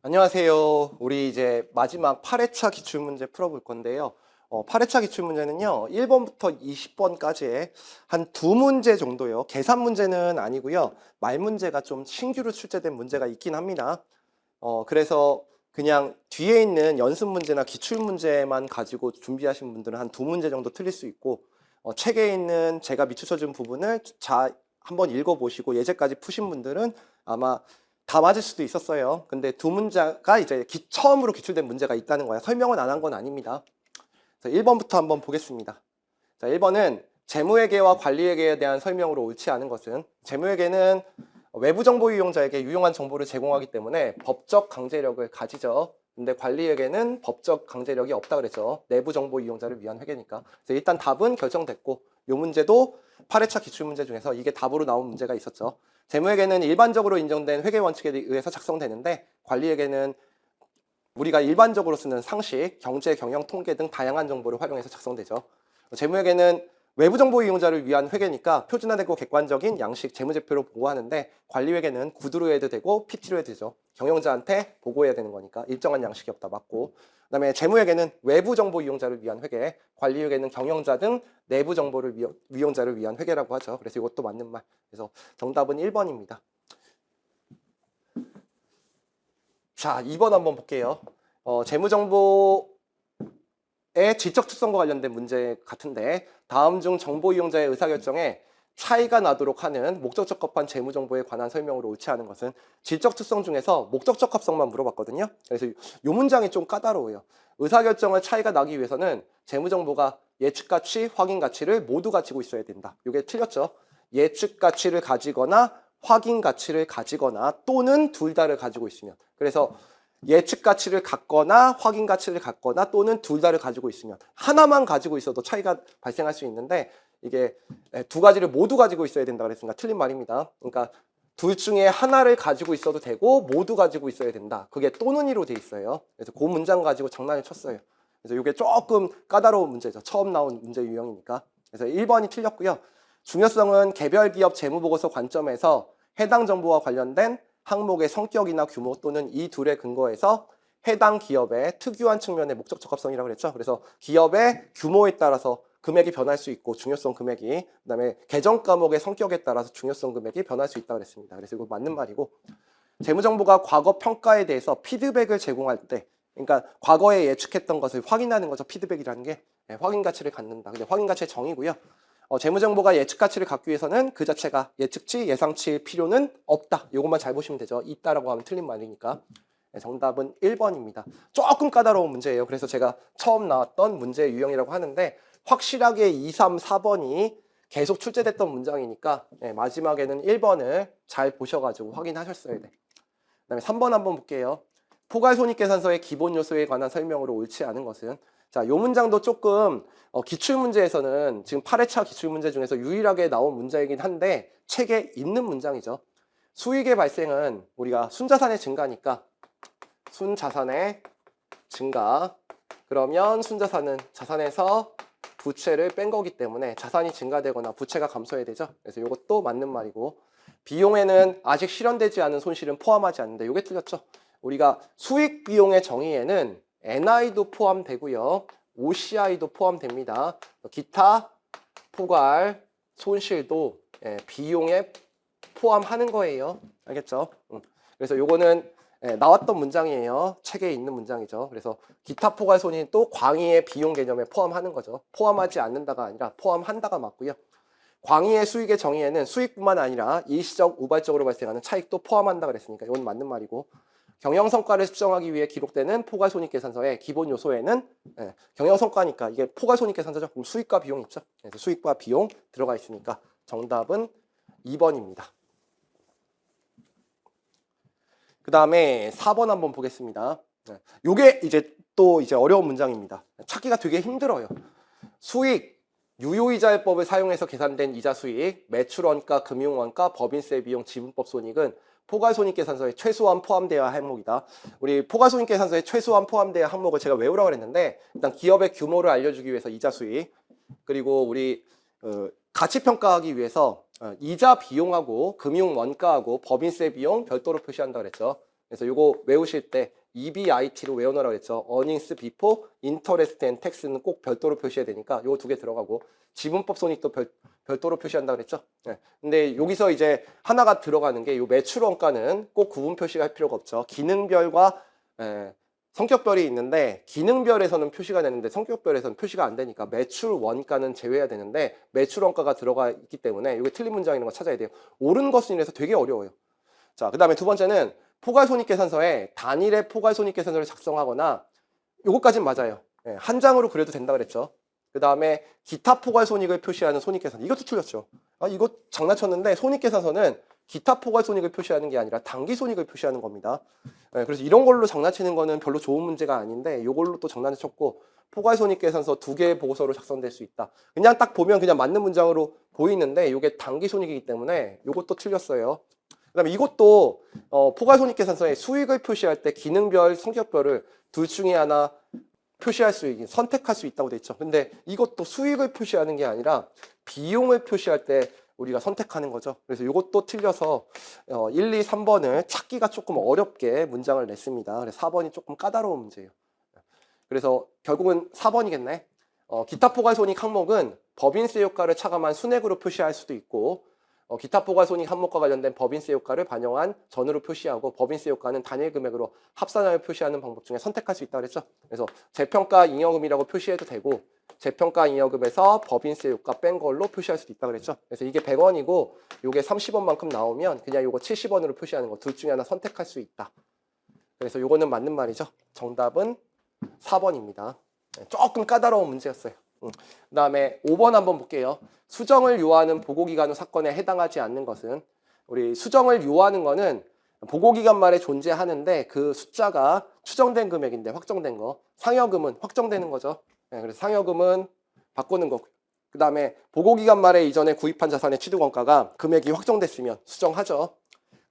안녕하세요. 우리 이제 마지막 8회차 기출문제 풀어볼 건데요. 8회차 기출문제는요, 1번부터 20번까지의 한 두 문제 정도요. 계산 문제는 아니고요. 말 문제가 좀 신규로 출제된 문제가 있긴 합니다. 그래서 그냥 뒤에 있는 연습 문제나 기출 문제만 가지고 준비하신 분들은 한 두 문제 정도 틀릴 수 있고, 책에 있는 제가 밑추쳐준 부분을 한번 읽어보시고 예제까지 푸신 분들은 아마 다 맞을 수도 있었어요. 근데 두 문제가 이제 처음으로 기출된 문제가 있다는 거야. 설명은 안 한 건 아닙니다. 그래서 1번부터 한번 보겠습니다. 자, 1번은 재무회계와 관리회계에 대한 설명으로 옳지 않은 것은, 재무회계는 외부 정보 이용자에게 유용한 정보를 제공하기 때문에 법적 강제력을 가지죠. 근데 관리회계는 법적 강제력이 없다 그랬죠. 내부 정보 이용자를 위한 회계니까. 그래서 일단 답은 결정됐고, 이 문제도 8회차 기출문제 중에서 이게 답으로 나온 문제가 있었죠. 재무회계는 일반적으로 인정된 회계 원칙에 의해서 작성되는데, 관리회계는 우리가 일반적으로 쓰는 상식, 경제, 경영, 통계 등 다양한 정보를 활용해서 작성되죠. 재무회계는 외부 정보 이용자를 위한 회계니까 표준화되고 객관적인 양식 재무제표로 보고하는데, 관리회계는 구두로 해도 되고 PT로 해도 되죠. 경영자한테 보고해야 되는 거니까 일정한 양식이 없다 맞고, 그다음에 재무회계는 외부 정보 이용자를 위한 회계, 관리회계는 경영자 등 내부 정보를 이용자를 위한 회계라고 하죠. 그래서 이것도 맞는 말. 그래서 정답은 1번입니다. 자, 2번 한번 볼게요. 재무정보의 지적 특성과 관련된 문제 같은데, 다음 중 정보 이용자의 의사결정에 차이가 나도록 하는 목적적 합한 재무정보에 관한 설명으로 옳지 않은 것은, 질적 특성 중에서 목적적 합성만 물어봤거든요. 그래서 이 문장이 좀 까다로워요. 의사결정을 차이가 나기 위해서는 재무정보가 예측가치, 확인가치를 모두 가지고 있어야 된다. 이게 틀렸죠. 예측가치를 가지거나 확인가치를 가지거나 또는 둘 다를 가지고 있으면, 그래서 예측가치를 갖거나 확인가치를 갖거나 또는 둘 다를 가지고 있으면, 하나만 가지고 있어도 차이가 발생할 수 있는데 이게 두 가지를 모두 가지고 있어야 된다 그랬으니까 틀린 말입니다. 그러니까 둘 중에 하나를 가지고 있어도 되고 모두 가지고 있어야 된다. 그게 또는이로 돼 있어요. 그래서 그 문장 가지고 장난을 쳤어요. 그래서 이게 조금 까다로운 문제죠. 처음 나온 문제 유형이니까. 그래서 1번이 틀렸고요. 중요성은 개별 기업 재무보고서 관점에서 해당 정보와 관련된 항목의 성격이나 규모 또는 이 둘의 근거에서 해당 기업의 특유한 측면의 목적 적합성이라고 그랬죠. 그래서 기업의 규모에 따라서 금액이 변할 수 있고, 중요성 금액이, 그다음에 계정 과목의 성격에 따라서 중요성 금액이 변할 수 있다고 그랬습니다. 그래서 이거 맞는 말이고, 재무정보가 과거 평가에 대해서 피드백을 제공할 때, 그러니까 과거에 예측했던 것을 확인하는 거죠. 피드백이라는 게 확인 가치를 갖는다. 근데 확인 가치의 정의고요. 재무정보가 예측 가치를 갖기 위해서는 그 자체가 예측치, 예상치일 필요는 없다. 이것만 잘 보시면 되죠. 있다라고 하면 틀린 말이니까. 정답은 1번입니다. 조금 까다로운 문제예요. 그래서 제가 처음 나왔던 문제 유형이라고 하는데, 확실하게 2, 3, 4번이 계속 출제됐던 문장이니까 마지막에는 1번을 잘 보셔가지고 확인하셨어야 돼. 그다음에 3번 한번 볼게요. 포괄손익계산서의 기본 요소에 관한 설명으로 옳지 않은 것은, 자, 이 문장도 조금 기출문제에서는 지금 8회차 기출문제 중에서 유일하게 나온 문제이긴 한데 책에 있는 문장이죠. 수익의 발생은 우리가 순자산의 증가니까 순자산의 증가, 그러면 순자산은 자산에서 부채를 뺀 거기 때문에 자산이 증가되거나 부채가 감소해야 되죠. 그래서 이것도 맞는 말이고, 비용에는 아직 실현되지 않은 손실은 포함하지 않는데 이게 틀렸죠. 우리가 수익 비용의 정의에는 NI도 포함되고요, OCI도 포함됩니다. 기타 포괄 손실도 비용에 포함하는 거예요. 알겠죠? 그래서 요거는 나왔던 문장이에요. 책에 있는 문장이죠. 그래서 기타 포괄 손익도 광의의 비용 개념에 포함하는 거죠. 포함하지 않는다가 아니라 포함한다가 맞고요. 광의의 수익의 정의에는 수익뿐만 아니라 일시적 우발적으로 발생하는 차익도 포함한다 그랬으니까 이건 맞는 말이고, 경영성과를 측정하기 위해 기록되는 포괄손익계산서의 기본 요소에는 경영성과니까 이게 포괄손익계산서죠. 그럼 수익과 비용 있죠. 그래서 수익과 비용 들어가 있으니까 정답은 2번입니다. 그 다음에 4번 한번 보겠습니다. 요게 이제 또 어려운 문장입니다. 찾기가 되게 힘들어요. 수익, 유효이자율법을 사용해서 계산된 이자 수익, 매출원가, 금융원가, 법인세 비용, 지분법 손익은 포괄손익계산서에 최소한 포함되어야 할 항목이다. 우리 포괄손익계산서에 최소한 포함되어야 할 항목을 제가 외우라고 했는데, 일단 기업의 규모를 알려주기 위해서 이자 수익, 그리고 우리 가치평가하기 위해서 이자 비용하고 금융원가하고 법인세 비용 별도로 표시한다 그랬죠. 그래서 이거 외우실 때 EBIT로 외워놓으라고 했죠. Earnings Before Interest and Tax는 꼭 별도로 표시해야 되니까 요거 두 개 들어가고 지분법 손익도 별도로 표시한다 그랬죠. 네. 근데 여기서 이제 하나가 들어가는 게 요 매출 원가는 꼭 구분 표시할 필요가 없죠. 기능별과 성격별이 있는데 기능별에서는 표시가 되는데 성격별에서는 표시가 안 되니까 매출 원가는 제외해야 되는데 매출 원가가 들어가 있기 때문에 이게 틀린 문장 있는 거 찾아야 돼요. 옳은 것은 이래서 되게 어려워요. 자, 그 다음에 두 번째는 포괄손익계산서에 단일의 포괄손익계산서를 작성하거나 요거까진 맞아요. 한 장으로 그려도 된다 그랬죠. 그 다음에 기타 포괄손익을 표시하는 손익계산 이것도 틀렸죠. 이거 장난쳤는데 손익계산서는 기타 포괄손익을 표시하는 게 아니라 당기손익을 표시하는 겁니다. 그래서 이런 걸로 장난치는 거는 별로 좋은 문제가 아닌데 이걸로 또 장난을 쳤고 포괄손익계산서 두 개의 보고서로 작성될 수 있다. 그냥 딱 보면 그냥 맞는 문장으로 보이는데 이게 당기손익이기 때문에 이것도 틀렸어요. 그다음에 이것도 포괄손익계산서에 수익을 표시할 때 기능별, 성격별을 둘 중에 하나 표시할 수 있긴 선택할 수 있다고 돼 있죠. 근데 이것도 수익을 표시하는 게 아니라 비용을 표시할 때 우리가 선택하는 거죠. 그래서 이것도 틀려서 1, 2, 3번을 찾기가 조금 어렵게 문장을 냈습니다. 그래서 4번이 조금 까다로운 문제예요. 그래서 결국은 4번이겠네. 기타 포괄손익 항목은 법인세 효과를 차감한 순액으로 표시할 수도 있고 기타 포괄손익 항목과 관련된 법인세 효과를 반영한 전으로 표시하고 법인세 효과는 단일 금액으로 합산하여 표시하는 방법 중에 선택할 수 있다고 그랬죠. 그래서 재평가 잉여금이라고 표시해도 되고 재평가 잉여금에서 법인세 효과 뺀 걸로 표시할 수도 있다고 그랬죠. 그래서 이게 100원이고 이게 30원만큼 나오면 그냥 이거 70원으로 표시하는 거 둘 중에 하나 선택할 수 있다. 그래서 이거는 맞는 말이죠. 정답은 4번입니다. 조금 까다로운 문제였어요. 그 다음에 5번 한번 볼게요. 수정을 요하는 보고기간 후 사건에 해당하지 않는 것은 우리 수정을 요하는 거는 보고기간 말에 존재하는데 그 숫자가 추정된 금액인데 확정된 거 상여금은 확정되는 거죠. 그래서 상여금은 바꾸는 거고요. 그 다음에 보고기간 말에 이전에 구입한 자산의 취득원가가 금액이 확정됐으면 수정하죠.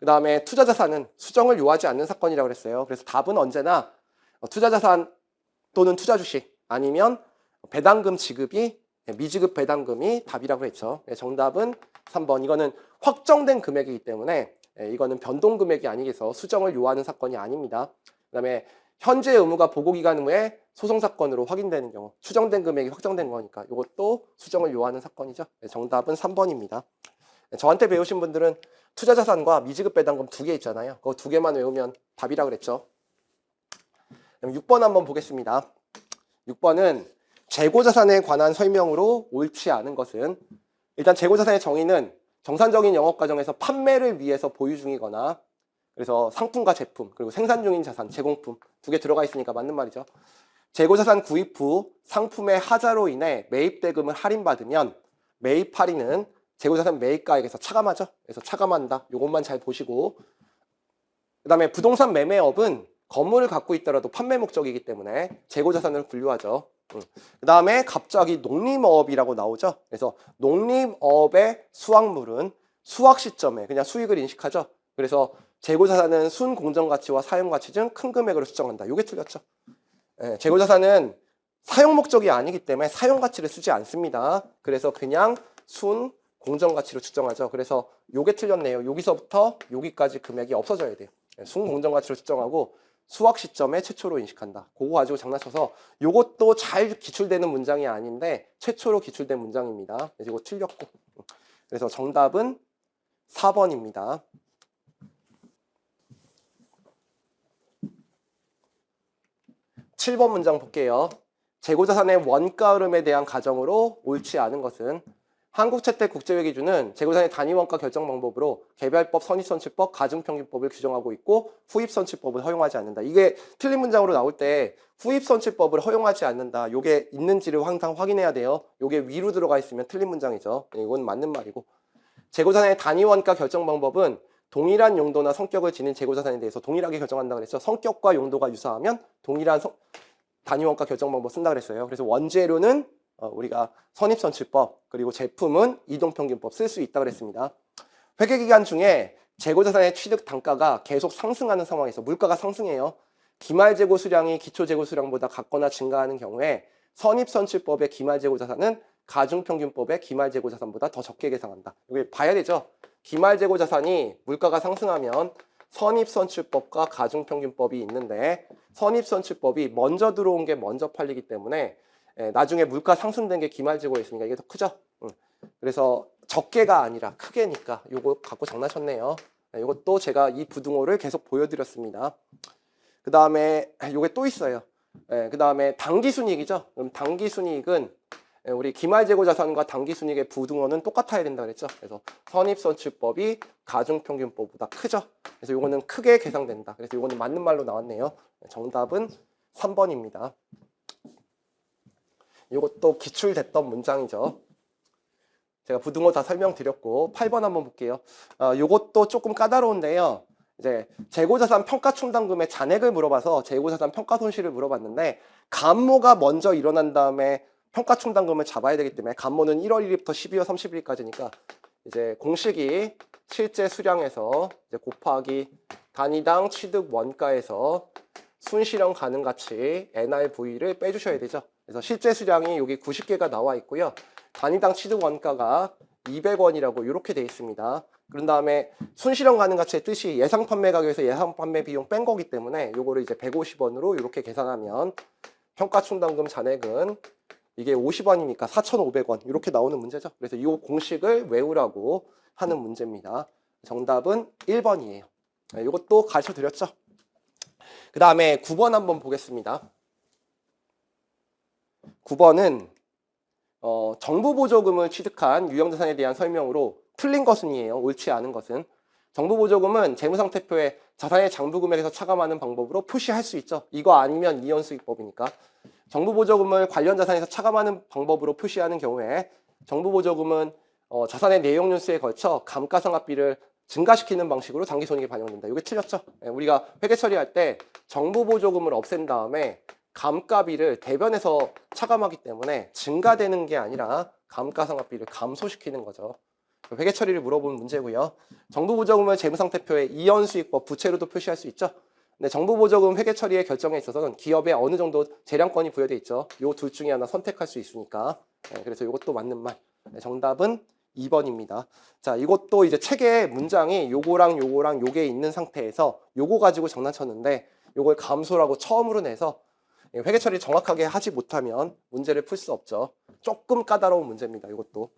그 다음에 투자자산은 수정을 요하지 않는 사건이라고 그랬어요. 그래서 답은 언제나 투자자산 또는 투자주식 아니면 배당금 지급이 미지급 배당금이 답이라고 했죠. 정답은 3번. 이거는 확정된 금액이기 때문에 이거는 변동 금액이 아니겠어 수정을 요하는 사건이 아닙니다. 그다음에 현재 의무가 보고기간 후에 소송 사건으로 확인되는 경우 추정된 금액이 확정된 거니까 이것도 수정을 요하는 사건이죠. 정답은 3번입니다. 저한테 배우신 분들은 투자자산과 미지급 배당금 두 개 있잖아요. 그거 두 개만 외우면 답이라고 그랬죠. 그럼 6번 한번 보겠습니다. 6번은 재고자산에 관한 설명으로 옳지 않은 것은 일단 재고자산의 정의는 정상적인 영업과정에서 판매를 위해서 보유 중이거나 그래서 상품과 제품 그리고 생산 중인 자산, 제공품 두 개 들어가 있으니까 맞는 말이죠. 재고자산 구입 후 상품의 하자로 인해 매입대금을 할인받으면 매입 할인은 재고자산 매입가액에서 차감하죠. 그래서 차감한다. 이것만 잘 보시고 그 다음에 부동산 매매업은 건물을 갖고 있더라도 판매 목적이기 때문에 재고자산을 분류하죠. 그 다음에 갑자기 농림어업이라고 나오죠. 그래서 농림어업의 수확물은 수확 시점에 그냥 수익을 인식하죠. 그래서 재고자산은 순공정가치와 사용가치 중 큰 금액으로 수정한다. 이게 틀렸죠. 재고자산은 사용 목적이 아니기 때문에 사용가치를 쓰지 않습니다. 그래서 그냥 순공정가치로 추정하죠. 그래서 이게 틀렸네요. 여기서부터 여기까지 금액이 없어져야 돼요. 순공정가치로 추정하고 수확 시점에 최초로 인식한다. 그거 가지고 장난쳐서 이것도 잘 기출되는 문장이 아닌데 최초로 기출된 문장입니다. 그래서 이거 틀렸고. 그래서 정답은 4번입니다. 7번 문장 볼게요. 재고자산의 원가 흐름에 대한 가정으로 옳지 않은 것은 한국채택국제회계주는 재고자산의 단위원가 결정 방법으로 개별법, 선입선출법, 가중평균법을 규정하고 있고 후입선출법을 허용하지 않는다. 이게 틀린 문장으로 나올 때 후입선출법을 허용하지 않는다. 이게 있는지를 항상 확인해야 돼요. 이게 위로 들어가 있으면 틀린 문장이죠. 이건 맞는 말이고 재고자산의 단위원가 결정 방법은 동일한 용도나 성격을 지닌 재고자산에 대해서 동일하게 결정한다고 그랬죠. 성격과 용도가 유사하면 동일한 단위원가 결정 방법 쓴다 그랬어요. 그래서 원재료는 우리가 선입선출법 그리고 제품은 이동평균법 쓸 수 있다고 그랬습니다. 회계기간 중에 재고자산의 취득 단가가 계속 상승하는 상황에서 물가가 상승해요. 기말재고 수량이 기초재고 수량보다 같거나 증가하는 경우에 선입선출법의 기말재고자산은 가중평균법의 기말재고자산보다 더 적게 계상한다. 이게 봐야 되죠. 기말재고자산이 물가가 상승하면 선입선출법과 가중평균법이 있는데 선입선출법이 먼저 들어온 게 먼저 팔리기 때문에 나중에 물가 상승된 게 기말재고에 있으니까 이게 더 크죠. 그래서 적게가 아니라 크게니까 요거 갖고 장난쳤네요. 이것도 제가 이 부등호를 계속 보여드렸습니다. 그 다음에 요게 또 있어요. 그 다음에 당기순이익이죠. 그럼 당기순이익은 우리 기말재고 자산과 당기순이익의 부등호는 똑같아야 된다 그랬죠. 그래서 선입선출법이 가중평균법보다 크죠. 그래서 요거는 크게 계산된다. 그래서 요거는 맞는 말로 나왔네요. 정답은 3번입니다. 요것도 기출됐던 문장이죠. 제가 부등호 다 설명드렸고 8번 한번 볼게요. 요것도 조금 까다로운데요. 이제 재고자산 평가충당금의 잔액을 물어봐서 재고자산 평가손실을 물어봤는데 감모가 먼저 일어난 다음에 평가충당금을 잡아야 되기 때문에 감모는 1월 1일부터 12월 30일까지니까 이제 공식이 실제 수량에서 이제 곱하기 단위당 취득 원가에서 순실현 가능 가치 NRV를 빼주셔야 되죠. 그래서 실제 수량이 여기 90개가 나와 있고요. 단위당 취득 원가가 200원이라고 이렇게 돼 있습니다. 그런 다음에 순실현 가능 가치의 뜻이 예상 판매 가격에서 예상 판매 비용 뺀 거기 때문에 요거를 이제 150원으로 이렇게 계산하면 평가충당금 잔액은 이게 50원이니까 4,500원 이렇게 나오는 문제죠. 그래서 이 공식을 외우라고 하는 문제입니다. 정답은 1번이에요. 이것도 가르쳐 드렸죠. 그 다음에 9번 한번 보겠습니다. 9번은 정부 보조금을 취득한 유형자산에 대한 설명으로 틀린 것은이에요. 옳지 않은 것은. 정부 보조금은 재무상태표에 자산의 장부금액에서 차감하는 방법으로 표시할 수 있죠. 이거 아니면 이연수익법이니까. 정부 보조금을 관련 자산에서 차감하는 방법으로 표시하는 경우에 정부 보조금은 자산의 내용연수에 걸쳐 감가상각비를 증가시키는 방식으로 당기손익이 반영된다. 이게 틀렸죠. 우리가 회계 처리할 때 정부 보조금을 없앤 다음에 감가비를 대변에서 차감하기 때문에 증가되는 게 아니라 감가상각비를 감소시키는 거죠. 회계 처리를 물어보는 문제고요. 정부 보조금을 재무상태표에 이연수익법 부채로도 표시할 수 있죠. 근데 정부 보조금 회계 처리의 결정에 있어서는 기업에 어느 정도 재량권이 부여돼 있죠. 요 둘 중에 하나 선택할 수 있으니까. 그래서 이것도 맞는 말. 정답은 2번입니다. 자, 이것도 이제 책의 문장이 요거랑 요거랑 요게 있는 상태에서 요거 가지고 장난쳤는데 요걸 감소라고 처음으로 내서 회계 처리 정확하게 하지 못하면 문제를 풀 수 없죠. 조금 까다로운 문제입니다. 이것도.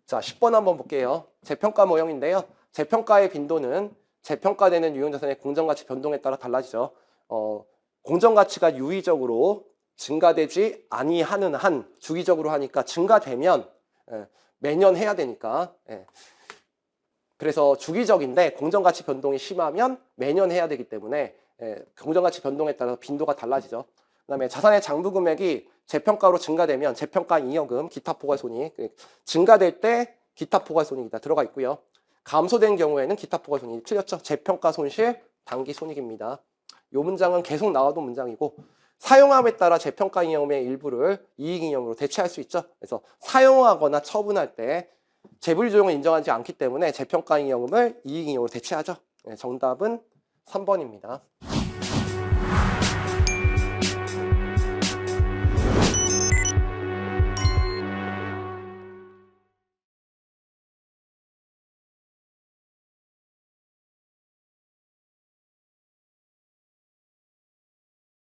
자, 10번 한번 볼게요. 재평가 모형인데요. 재평가의 빈도는 재평가되는 유형자산의 공정가치 변동에 따라 달라지죠. 공정가치가 유의적으로 증가되지 아니하는 한, 주기적으로 하니까 증가되면 매년 해야 되니까. 그래서 주기적인데 공정가치 변동이 심하면 매년 해야 되기 때문에 공정가치 변동에 따라서 빈도가 달라지죠. 그 다음에 자산의 장부금액이 재평가로 증가되면 재평가 잉여금, 기타 포괄손익, 증가될 때 기타 포괄손익이 다 들어가 있고요. 감소된 경우에는 기타 포괄손익이 틀렸죠. 재평가 손실, 당기 손익입니다. 이 문장은 계속 나와도 문장이고 사용함에 따라 재평가 잉여금의 일부를 이익 잉여금으로 대체할 수 있죠. 그래서 사용하거나 처분할 때 재불조정을 인정하지 않기 때문에 재평가 잉여금을 이익 잉여금으로 대체하죠. 정답은 3번입니다.